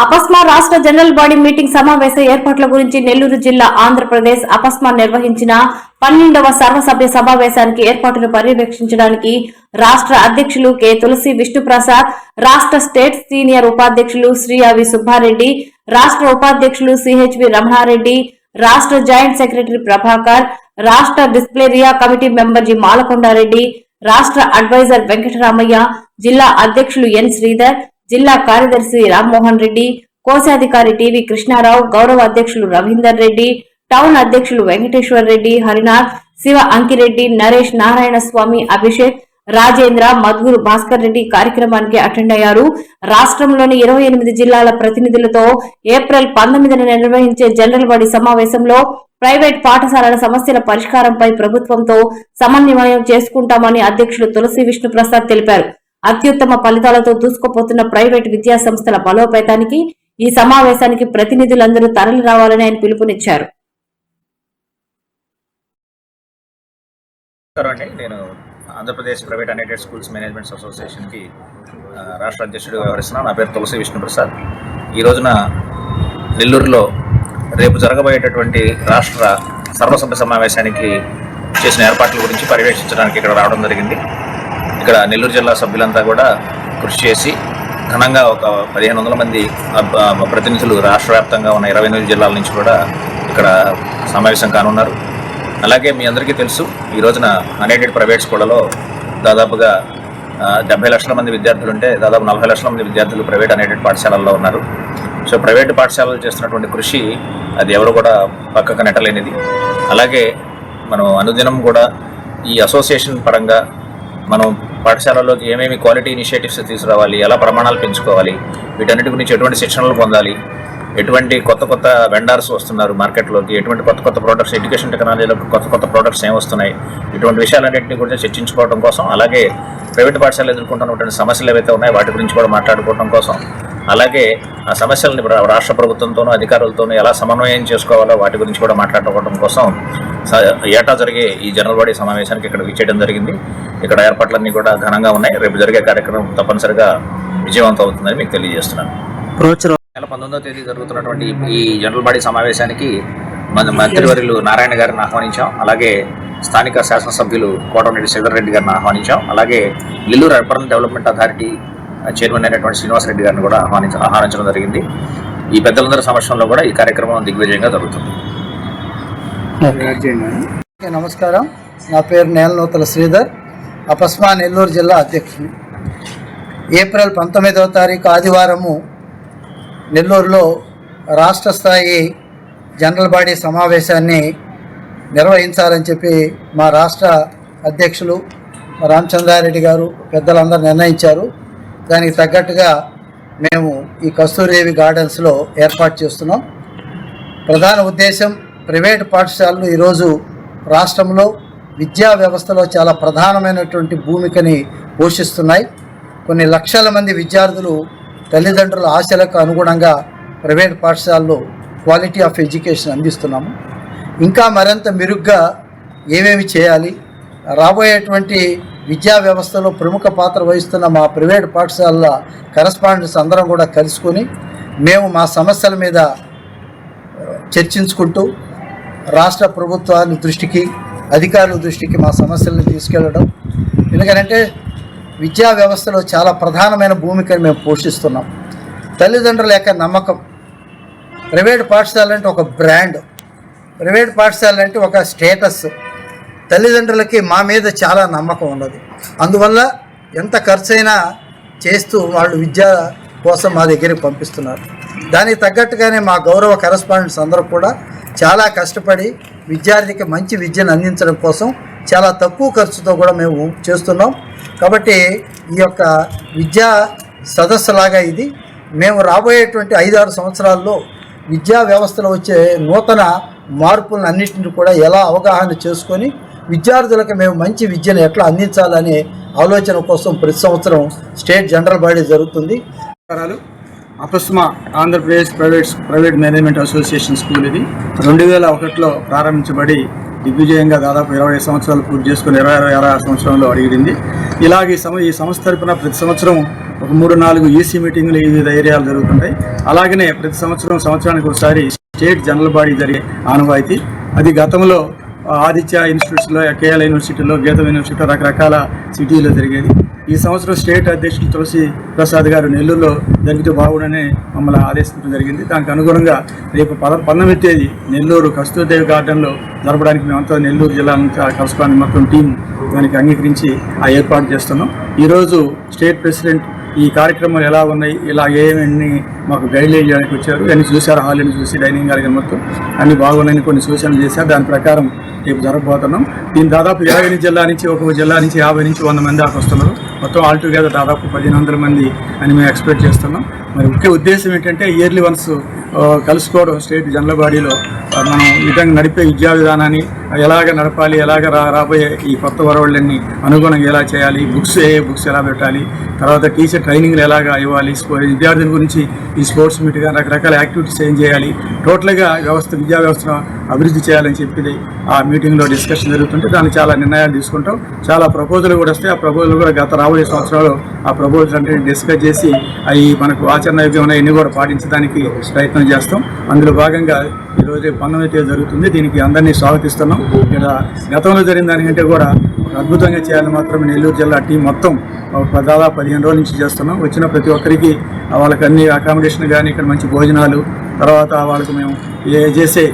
అపస్మా రాష్ట్ర general body meeting సమావేశ ఏర్పాట్ల గురించి నెల్లూరు జిల్లా ఆంధ్రప్రదేశ్ అపస్మా నిర్వహించిన 12వ సర్వసభ్య సమావేశానికి ఏర్పాటును పర్యవేక్షించడానికి రాష్ట్ర అధ్యక్షులు కె తులసి విష్ణుప్రసాద్, రాష్ట్ర స్టేట్ సీనియర్ ఉపాధ్యక్షులు శ్రీ అవి సుబ్బారెడ్డి, రాష్ట్ర ఉపాధ్యక్షులు సిహెచ్వి రమణారెడ్డి, రాష్ట్ర జాయింట్ సెక్రటరీ ప్రభాకర్, రాష్ట్ర డిస్ప్లేరియా కమిటీ మెంబర్ జి మాలకొండారెడ్డి, రాష్ట్ర అడ్వైజర్ వెంకటరామయ్య, జిల్లా అధ్యక్షులు ఎన్ శ్రీధర్, జిల్లా కార్యదర్శి రామ్మోహన్ రెడ్డి, కోశాధికారి టివి కృష్ణారావు, గౌరవ అధ్యక్షులు రవీందర్ రెడ్డి, టౌన్ అధ్యక్షులు వెంకటేశ్వర్ రెడ్డి, హరినాథ్, శివ అంకిరెడ్డి, నరేష్, నారాయణ స్వామి, అభిషేక్, రాజేంద్ర, మధుగురు భాస్కర్ రెడ్డి కార్యక్రమానికి అటెండ్ అయ్యారు. రాష్ట్రంలోని 28 జిల్లాల ప్రతినిధులతో ఏప్రిల్ 19న నిర్వహించే జనరల్ బాడీ సమావేశంలో ప్రైవేట్ పాఠశాలల సమస్యల పరిష్కారంపై ప్రభుత్వంతో సమన్వయం చేసుకుంటామని అధ్యక్షులు తులసి విష్ణుప్రసాద్ తెలిపారు. అత్యుత్తమ ఫలితాలతో దూసుకుపోతున్న ప్రైవేటు విద్యా సంస్థల బలోపేతానికి ఈ సమావేశానికి ప్రతినిధులందరూ తరలి రావాలని ఆయన పిలుపునిచ్చారు. నేను Andhra Pradesh private unaided schools managements అసోసియేషన్కి రాష్ట్ర అధ్యక్షుడిగా వ్యవహరిస్తున్నాను. నా పేరు తులసి విష్ణుప్రసాద్. ఈ రోజున నెల్లూరులో రేపు జరగబోయేటటువంటి రాష్ట్ర సర్వసభ్య సమావేశానికి చేసిన ఏర్పాట్ల గురించి పర్యవేక్షించడానికి ఇక్కడ రావడం జరిగింది. ఇక్కడ నెల్లూరు జిల్లా సభ్యులంతా కూడా కృషి చేసి ఘనంగా ఒక 1500 మంది ప్రతినిధులు రాష్ట్ర వ్యాప్తంగా ఉన్న 28 జిల్లాల నుంచి కూడా ఇక్కడ సమావేశం కానున్నారు. అలాగే మీ అందరికీ తెలుసు, ఈ రోజున అన్ఎయిడెడ్ ప్రైవేట్ స్కూళ్ళలో దాదాపుగా 70 లక్షల మంది విద్యార్థులు ఉంటే దాదాపు 40 లక్షల మంది విద్యార్థులు ప్రైవేట్ అన్ఎయిడెడ్ పాఠశాలల్లో ఉన్నారు. సో ప్రైవేటు పాఠశాలలు చేస్తున్నటువంటి కృషి అది ఎవరు కూడా పక్కకు నెట్టలేనిది. అలాగే మనం అనుదినం కూడా ఈ అసోసియేషన్ పరంగా మనం పాఠశాలలోకి ఏమేమి క్వాలిటీ ఇనిషియేటివ్స్ తీసుకురావాలి, ఎలా ప్రమాణాలు పెంచుకోవాలి, వీటన్నిటి గురించి ఎటువంటి శిక్షణలు పొందాలి, ఎటువంటి కొత్త వెండర్స్ వస్తున్నారు మార్కెట్లోకి, ఎటువంటి కొత్త ప్రోడక్ట్స్, ఎడ్యుకేషన్ టెక్నాలజీలో కొత్త ప్రోడక్ట్స్ ఏమొస్తున్నాయి, ఇటువంటి విషయాలన్నింటినీ గురించి చర్చించుకోవడం కోసం, అలాగే ప్రైవేట్ పాఠశాలలు ఎదుర్కొంటున్నటువంటి సమస్యలు ఏవైతే ఉన్నాయో వాటి గురించి కూడా మాట్లాడుకోవడం కోసం, అలాగే ఆ సమస్యలను రాష్ట్ర ప్రభుత్వంతోనూ అధికారులతోనూ ఎలా సమన్వయం చేసుకోవాలో వాటి గురించి కూడా మాట్లాడుకోవడం కోసం ఏటా జరిగే ఈ జనరల్ బాడీ సమావేశానికి ఇక్కడ విచ్చేయడం జరిగింది. ఇక్కడ ఏర్పాట్లన్నీ కూడా ఘనంగా ఉన్నాయి. రేపు జరిగే కార్యక్రమం తప్పనిసరిగా విజయవంతం అవుతుందని మీకు తెలియజేస్తున్నాను. నెల 19వ తేదీ జరుగుతున్నటువంటి ఈ జనరల్ బాడీ సమావేశానికి మంత్రివర్యులు నారాయణ గారిని ఆహ్వానించాం. అలాగే స్థానిక శాసనసభ్యులు కోటమిరెడ్డి శ్రీధర్ రెడ్డి గారిని ఆహ్వానించాం. అలాగే Nellore urban development authority chairman అయినటువంటి శ్రీనివాసరెడ్డి గారిని కూడా ఆహ్వానించడం జరిగింది. ఈ పెద్దలందరి సమక్షంలో కూడా ఈ కార్యక్రమం దిగ్విజయంగా జరుగుతుంది. నమస్కారం, నా పేరు నేలనూతల శ్రీధర్, అపస్మా నెల్లూరు జిల్లా అధ్యక్షుడు. ఏప్రిల్ 19వ తారీఖు ఆదివారము నెల్లూరులో రాష్ట్ర స్థాయి జనరల్ బాడీ సమావేశాన్ని నిర్వహించాలని చెప్పి మా రాష్ట్ర అధ్యక్షులు రామచంద్రారెడ్డి గారు పెద్దలందరూ నిర్ణయించారు. దానికి తగ్గట్టుగా మేము ఈ కస్తూరిదేవి గార్డెన్స్లో ఏర్పాటు చేస్తున్నాం. ప్రధాన ఉద్దేశం, ప్రైవేటు పాఠశాలలు ఈరోజు రాష్ట్రంలో విద్యా వ్యవస్థలో చాలా ప్రధానమైనటువంటి భూమికని పోషిస్తున్నాయి. కొన్ని లక్షల మంది విద్యార్థులు తల్లిదండ్రుల ఆశలకు అనుగుణంగా ప్రైవేట్ పాఠశాలలో క్వాలిటీ ఆఫ్ ఎడ్యుకేషన్ అందిస్తున్నాము. ఇంకా మరింత మెరుగ్గా ఏమేమి చేయాలి, రాబోయేటువంటి విద్యా వ్యవస్థలో ప్రముఖ పాత్ర వహిస్తున్న మా ప్రైవేట్ పాఠశాలల కరస్పాండెంట్స్ అందరం కూడా కలుసుకొని మేము మా సమస్యల మీద చర్చించుకుంటూ రాష్ట్ర ప్రభుత్వాన్ని దృష్టికి, అధికారుల దృష్టికి మా సమస్యలను తీసుకెళ్ళడం. ఎందుకంటే విద్యా వ్యవస్థలో చాలా ప్రధానమైన భూమికను మేము పోషిస్తున్నాం. తల్లిదండ్రుల యొక్క నమ్మకం, ప్రైవేట్ పాఠశాల అంటే ఒక బ్రాండ్, ప్రైవేట్ పాఠశాల అంటే ఒక స్టేటస్. తల్లిదండ్రులకి మా మీద చాలా నమ్మకం ఉన్నది. అందువల్ల ఎంత ఖర్చైనా చేస్తూ వాళ్ళు విద్య కోసం మా దగ్గరికి పంపిస్తున్నారు. దానికి తగ్గట్టుగానే మా గౌరవ కరస్పాండెంట్స్ అందరూ కూడా చాలా కష్టపడి విద్యార్థికి మంచి విద్యను అందించడం కోసం చాలా తక్కువ ఖర్చుతో కూడా మేము చేస్తున్నాం. కాబట్టి ఈ యొక్క విద్యా సదస్సులాగా ఇది మేము రాబోయేటువంటి 5-6 సంవత్సరాల్లో విద్యా వ్యవస్థలో వచ్చే నూతన మార్పులను అన్నింటినీ కూడా ఎలా అవగాహన చేసుకొని విద్యార్థులకు మేము మంచి విద్యను ఎట్లా అందించాలనే ఆలోచన కోసం ప్రతి సంవత్సరం స్టేట్ జనరల్ బాడీ జరుగుతుంది. అపస్మా Andhra Pradesh private management association school ఇది 2001లో ప్రారంభించబడి దిగ్విజయంగా దాదాపు 20 సంవత్సరాలు పూర్తి చేసుకుని 26 సంవత్సరంలో అడిగింది. ఇలాగే ఈ సంస్థ తరపున ప్రతి సంవత్సరం ఒక 3-4 ఈసీ మీటింగులు ఈ వివిధ ఏరియాలు జరుగుతుంటాయి. అలాగనే ప్రతి సంవత్సరానికి ఒకసారి స్టేట్ జనరల్ బాడీ జరిగే ఆనవాయితీ. అది గతంలో ఆదిత్య ఇన్స్టిట్యూట్స్లో, కేఎల్ యూనివర్సిటీలో, గీతం యూనివర్సిటీలో రకరకాల సిటీలో జరిగేది. ఈ సంవత్సరం స్టేట్ అధ్యక్షులు తులసి ప్రసాద్ గారు నెల్లూరులో జరిగితే బాగుండని మమ్మల్ని ఆదేశించడం జరిగింది. దానికి అనుగుణంగా రేపు 19వ తేదీ నెల్లూరు కస్తూరిదేవి గార్డెన్లో జరపడానికి మేమంతా నెల్లూరు జిల్లా నుంచి కరస్పాండెంట్ మొత్తం టీం దానికి అంగీకరించి ఆ ఏర్పాటు చేస్తున్నాం. ఈరోజు స్టేట్ ప్రెసిడెంట్ ఈ కార్యక్రమాలు ఎలా ఉన్నాయి, ఇలా ఏమన్నీ మాకు గైడ్లైన్ చేయడానికి వచ్చారు. అన్ని చూశారు, హాల్ని చూసి డైనింగ్ హాల్ మొత్తం అన్ని బాగున్నాయని కొన్ని సూచనలు చేశారు. దాని ప్రకారం రేపు జరగబోతున్నాం. దీని దాదాపు 20 జిల్లా నుంచి, ఒక్కొక్క జిల్లా నుంచి 50 నుంచి 100 మంది దాకా వస్తున్నారు. మొత్తం ఆల్టుగెదర్ దాదాపు 1500 మంది అని మేము ఎక్స్పెక్ట్ చేస్తున్నాం. మరి ముఖ్య ఉద్దేశం ఏంటంటే ఇయర్లీ వన్స్ కలుసుకోవడం. స్టేట్ జనరల్ బాడీలో మనం ఈ విధంగా నడిపే విద్యా విధానాన్ని ఎలాగ నడపాలి, ఎలాగ రాబోయే ఈ కొత్త వరవళ్ళని అనుగుణంగా ఎలా చేయాలి, ఏ బుక్స్ ఎలా పెట్టాలి, తర్వాత టీచర్ ట్రైనింగ్లు ఎలాగా ఇవ్వాలి, విద్యార్థుల గురించి ఈ స్పోర్ట్స్ మీట్గా రకరకాల యాక్టివిటీస్ ఏం చేయాలి, టోటల్గా విద్యా వ్యవస్థను అభివృద్ధి చేయాలని చెప్పి ఆ మీటింగ్లో డిస్కషన్ జరుగుతుంటే దానికి చాలా నిర్ణయాలు తీసుకుంటాం. చాలా ప్రపోజల్ కూడా వస్తాయి. ఆ ప్రపోజల్ కూడా రాబోయే సంవత్సరాలు ఆ ప్రపోజల్స్ అంటే డిస్కస్ చేసి అవి మనకు ఆచరణయోగ్యమైన ఎన్ని కూడా పాటించడానికి ప్రయత్నం చేస్తాం. అందులో భాగంగా ఈరోజు 19వ తేదీ జరుగుతుంది. దీనికి అందరినీ స్వాగతిస్తున్నాం. ఇక్కడ గతంలో జరిగిన దానికంటే కూడా అద్భుతంగా చేయాలని మాత్రమే నెల్లూరు జిల్లా టీం మొత్తం దాదాపు 15 రోజుల నుంచి చేస్తున్నాం. వచ్చిన ప్రతి ఒక్కరికి వాళ్ళకి అన్ని అకామిడేషన్ కానీ, ఇక్కడ మంచి భోజనాలు, తర్వాత వాళ్ళకి మేము చేసే